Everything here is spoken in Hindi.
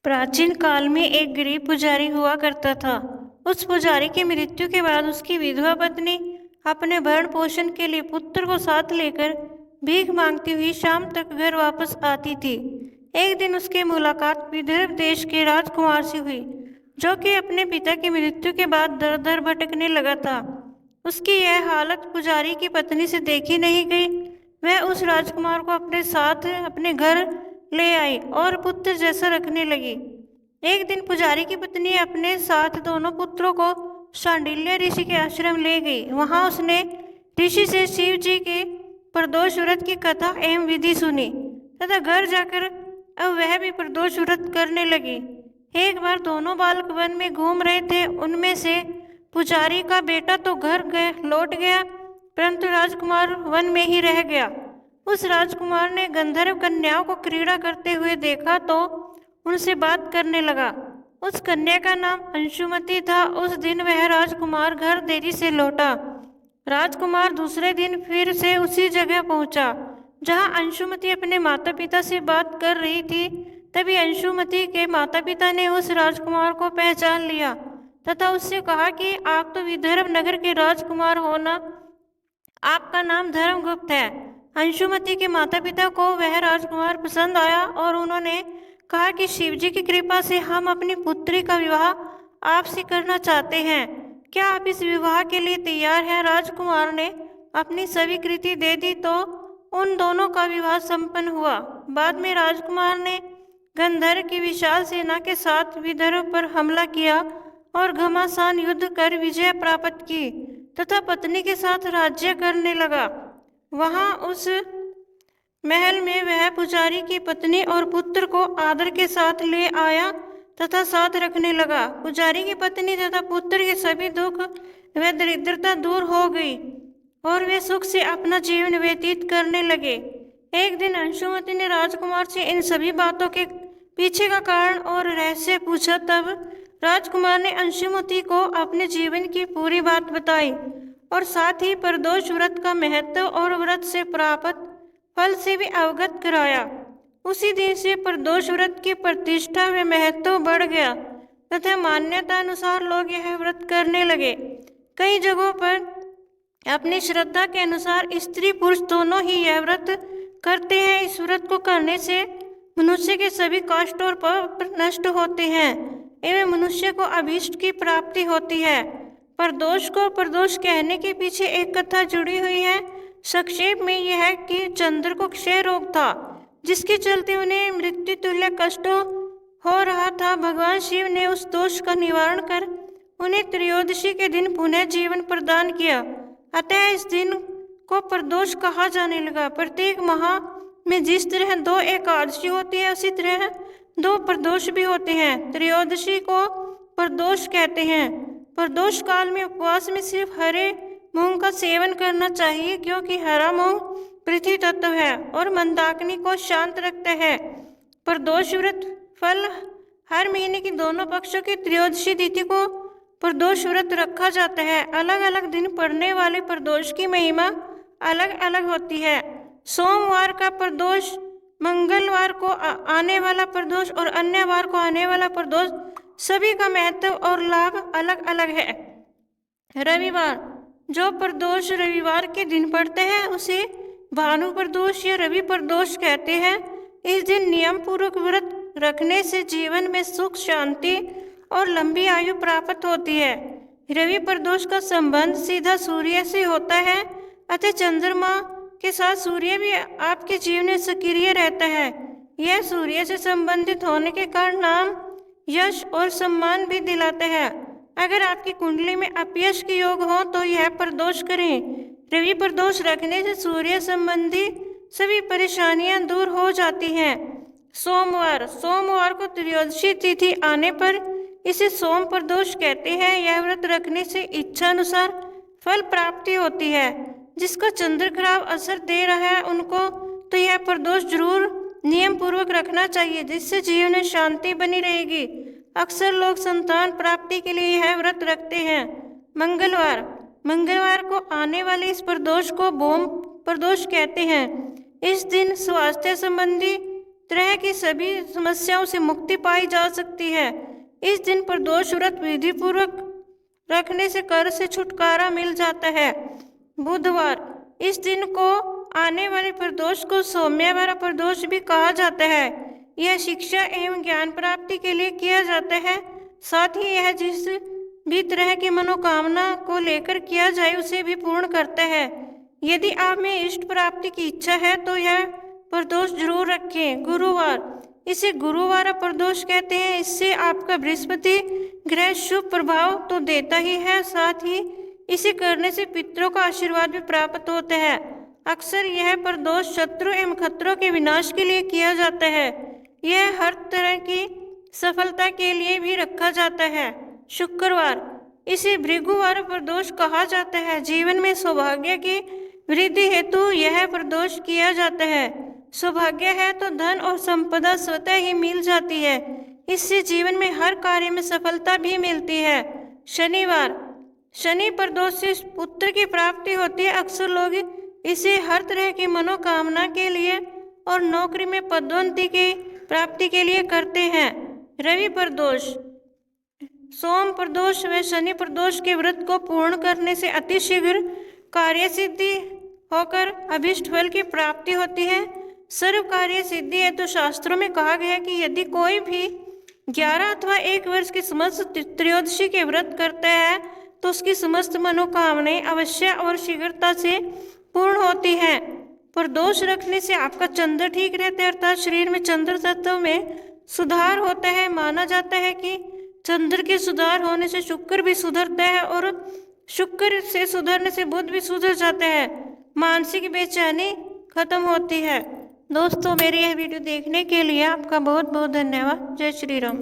प्राचीन काल में एक गरीब पुजारी हुआ करता था। उस पुजारी की मृत्यु के बाद उसकी विधवा पत्नी अपने भरण पोषण के लिए पुत्र को साथ लेकर भीख मांगती हुई शाम तक घर वापस आती थी। एक दिन उसकी मुलाकात विदर्भ देश के राजकुमार से हुई, जो कि अपने पिता की मृत्यु के बाद दर दर भटकने लगा था। उसकी यह हालत पुजारी की पत्नी से देखी नहीं गई। वह उस राजकुमार को अपने साथ अपने घर ले आई और पुत्र जैसा रखने लगी। एक दिन पुजारी की पत्नी अपने साथ दोनों पुत्रों को शांडिल्य ऋषि के आश्रम ले गई। वहां उसने ऋषि से शिव जी के प्रदोष व्रत की कथा एवं विधि सुनी तथा घर जाकर अब वह भी प्रदोष व्रत करने लगी। एक बार दोनों बालक वन में घूम रहे थे। उनमें से पुजारी का बेटा तो घर लौट गया, परंतु राजकुमार वन में ही रह गया। उस राजकुमार ने गंधर्व कन्याओं को क्रीड़ा करते हुए देखा तो उनसे बात करने लगा। उस कन्या का नाम अंशुमति था। उस दिन वह राजकुमार घर देरी से लौटा। राजकुमार दूसरे दिन फिर से उसी जगह पहुंचा जहां अंशुमति अपने माता पिता से बात कर रही थी। तभी अंशुमति के माता पिता ने उस राजकुमार को पहचान लिया तथा उससे कहा कि आप तो विदर्भ नगर के राजकुमार हो ना, आपका नाम धर्मगुप्त है। अंशुमति के माता पिता को वह राजकुमार पसंद आया और उन्होंने कहा कि शिवजी की कृपा से हम अपनी पुत्री का विवाह आपसे करना चाहते हैं। क्या आप इस विवाह के लिए तैयार हैं? राजकुमार ने अपनी स्वीकृति दे दी तो उन दोनों का विवाह संपन्न हुआ। बाद में राजकुमार ने गंधर्व की विशाल सेना के साथ विदर्भ पर हमला किया और घमासान युद्ध कर विजय प्राप्त की तथा पत्नी के साथ राज्य करने लगा। वहां उस महल में वह पुजारी की पत्नी और पुत्र को आदर के साथ ले आया तथा साथ रखने लगा। पुजारी की पत्नी तथा पुत्र के सभी दुख व दरिद्रता दूर हो गई और वे सुख से अपना जीवन व्यतीत करने लगे। एक दिन अंशुमति ने राजकुमार से इन सभी बातों के पीछे का कारण और रहस्य पूछा। तब राजकुमार ने अंशुमति को अपने जीवन की पूरी बात बताई और साथ ही प्रदोष व्रत का महत्व और व्रत से प्राप्त फल से भी अवगत कराया। उसी दिन से प्रदोष व्रत की प्रतिष्ठा व महत्व बढ़ गया तथा मान्यता अनुसार लोग यह व्रत करने लगे। कई जगहों पर अपनी श्रद्धा के अनुसार स्त्री पुरुष दोनों ही यह व्रत करते हैं। इस व्रत को करने से मनुष्य के सभी कष्ट और पाप नष्ट होते हैं एवं मनुष्य को अभीष्ट की प्राप्ति होती है। प्रदोष को प्रदोष कहने के पीछे एक कथा जुड़ी हुई है। संक्षेप में यह है कि चंद्र को क्षय रोग था, जिसके चलते उन्हें मृत्यु तुल्य कष्ट हो रहा था। भगवान शिव ने उस दोष का निवारण कर उन्हें त्रयोदशी के दिन पुनः जीवन प्रदान किया। अतः इस दिन को प्रदोष कहा जाने लगा। प्रत्येक माह में जिस तरह 2 एकादशी होती है, उसी तरह 2 प्रदोष भी होते हैं। त्रयोदशी को प्रदोष कहते हैं। प्रदोष काल में उपवास में सिर्फ हरे मूंग का सेवन करना चाहिए, क्योंकि हरा मूंग पृथ्वी तत्व है और मंदाकिनी को शांत रखता है। प्रदोष व्रत फल हर महीने की दोनों पक्षों की त्रयोदशी तिथि को प्रदोष व्रत रखा जाता है। अलग अलग दिन पड़ने वाले प्रदोष की महिमा अलग अलग होती है। सोमवार का प्रदोष, मंगलवार को आने वाला प्रदोष और अन्य वार को आने वाला प्रदोष, सभी का महत्व और लाभ अलग अलग है। रविवार, जो प्रदोष रविवार के दिन पड़ते हैं उसे भानु प्रदोष या रवि प्रदोष कहते हैं। इस दिन नियम पूर्वक व्रत रखने से जीवन में सुख, शांति और लंबी आयु प्राप्त होती है। रवि प्रदोष का संबंध सीधा सूर्य से होता है, अतः चंद्रमा के साथ सूर्य भी आपके जीवन में सक्रिय रहता है। यह सूर्य से संबंधित होने के कारण नाम, यश और सम्मान भी दिलाता है। अगर आपकी कुंडली में अपयश के योग हो तो यह प्रदोष करें। रवि प्रदोष रखने से सूर्य संबंधी सभी परेशानियां दूर हो जाती हैं। सोमवार, सोमवार को त्रयोदशी तिथि आने पर इसे सोम प्रदोष कहते हैं। यह व्रत रखने से इच्छा अनुसार फल प्राप्ति होती है। जिसका चंद्र खराब असर दे रहा है उनको तो यह प्रदोष जरूर नियम पूर्वक रखना चाहिए, जिससे जीवन में शांति बनी रहेगी। अक्सर लोग संतान प्राप्ति के लिए यह व्रत रखते हैं। मंगलवार, मंगलवार को आने वाले इस प्रदोष को भौम प्रदोष कहते हैं। इस दिन स्वास्थ्य संबंधी तरह की सभी समस्याओं से मुक्ति पाई जा सकती है। इस दिन प्रदोष व्रत विधि पूर्वक रखने से कर्ज से छुटकारा मिल जाता है। बुधवार, इस दिन को आने वाले प्रदोष को सौम्यवार प्रदोष भी कहा जाता है। यह शिक्षा एवं ज्ञान प्राप्ति के लिए किया जाता है। साथ ही यह जिस भी तरह की मनोकामना को लेकर किया जाए उसे भी पूर्ण करता है। यदि आप में इष्ट प्राप्ति की इच्छा है तो यह प्रदोष जरूर रखें। गुरुवार, इसे गुरुवार प्रदोष कहते हैं। इससे आपका बृहस्पति ग्रह शुभ प्रभाव तो देता ही है, साथ ही इसे करने से पितरों का आशीर्वाद भी प्राप्त होता है। अक्सर यह प्रदोष शत्रु एवं खतरों के विनाश के लिए किया जाता है। यह हर तरह की सफलता के लिए भी रखा जाता है। शुक्रवार, इसे भृगुवार प्रदोष कहा जाता है। जीवन में सौभाग्य की वृद्धि हेतु यह प्रदोष किया जाता है। सौभाग्य है तो धन और संपदा स्वतः ही मिल जाती है। इससे जीवन में हर कार्य में सफलता भी मिलती है। शनिवार, शनि प्रदोष से पुत्र की प्राप्ति होती है। अक्सर लोग इसे हर तरह की मनोकामना के लिए और नौकरी में पदोन्नति की प्राप्ति के लिए करते हैं। रवि प्रदोष, सोम प्रदोष व शनि प्रदोष के व्रत को पूर्ण करने से अतिशीघ्र कार्य सिद्धि होकर अभिष्ट फल की प्राप्ति होती है। सर्व कार्य सिद्धि है तो शास्त्रों में कहा गया है कि यदि कोई भी 11 अथवा 1 वर्ष की समस्त त्रयोदशी के व्रत करता है तो उसकी समस्त मनोकामनाएं अवश्य और शीघ्रता से पूर्ण होती हैं। प्रदोष रखने से आपका चंद्र ठीक रहता है, अर्थात शरीर में चंद्र तत्व में सुधार होता है। माना जाता है कि चंद्र के सुधार होने से शुक्र भी सुधरता है और शुक्र से सुधरने से बुध भी सुधर जाता है। मानसिक बेचैनी खत्म होती है। दोस्तों, मेरी यह वीडियो देखने के लिए आपका बहुत बहुत धन्यवाद। जय श्री राम।